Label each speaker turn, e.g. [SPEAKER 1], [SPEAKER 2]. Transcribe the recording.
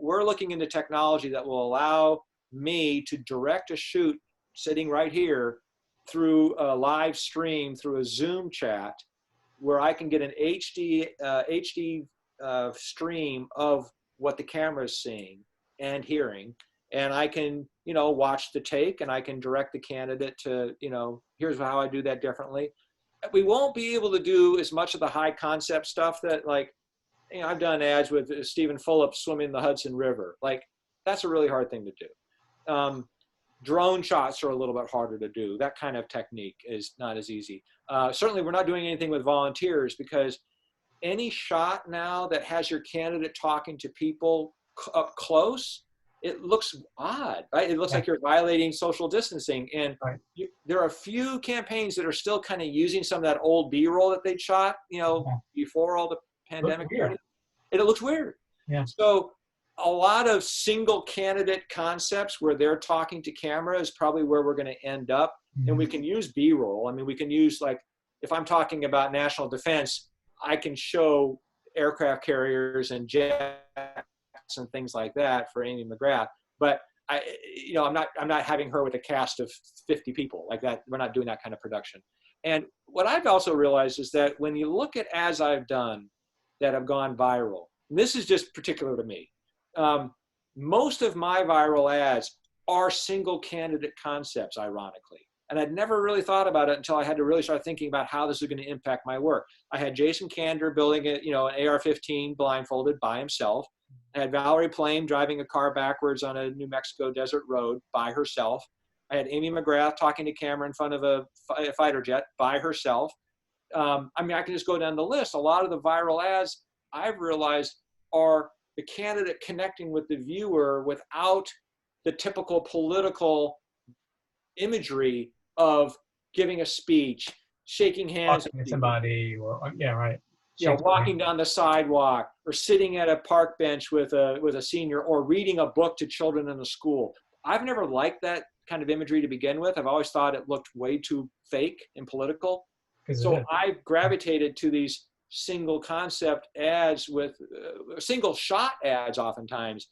[SPEAKER 1] we're looking into technology that will allow me to direct a shoot sitting right here through a live stream, through a Zoom chat, where I can get an HD stream of what the camera is seeing and hearing. And I can, watch the take, and I can direct the candidate to, here's how I do that differently. We won't be able to do as much of the high concept stuff that, like, I've done ads with Stephen Phillips swimming the Hudson River. Like, that's a really hard thing to do. Drone shots are a little bit harder to do. That kind of technique is not as easy. Certainly, we're not doing anything with volunteers, because any shot now that has your candidate talking to people up close, it looks odd, right? It looks like you're violating social distancing. And there are a few campaigns that are still kind of using some of that old B-roll that they'd shot, before all the pandemic started. And it looks weird.
[SPEAKER 2] Yeah.
[SPEAKER 1] So a lot of single candidate concepts where they're talking to camera is probably where we're going to end up. And we can use B-roll. I mean, we can use, like, if I'm talking about national defense, I can show aircraft carriers and jets and things like that for Amy McGrath. But I'm not having her with a cast of 50 people like that. We're not doing that kind of production. And what I've also realized is that when you look at ads I've done that have gone viral, and this is just particular to me, most of my viral ads are single candidate concepts, ironically. And I'd never really thought about it until I had to really start thinking about how this is going to impact my work. I had Jason Kander building an AR-15 blindfolded by himself. I had Valerie Plame driving a car backwards on a New Mexico desert road by herself. I had Amy McGrath talking to camera in front of a fighter jet by herself. I can just go down the list. A lot of the viral ads I've realized are the candidate connecting with the viewer without the typical political imagery of giving a speech, shaking hands
[SPEAKER 2] with somebody, or
[SPEAKER 1] walking down the sidewalk, or sitting at a park bench with a senior, or reading a book to children in a school. I've never liked that kind of imagery to begin with. I've always thought it looked way too fake and political. So I've gravitated to these single concept ads with single shot ads oftentimes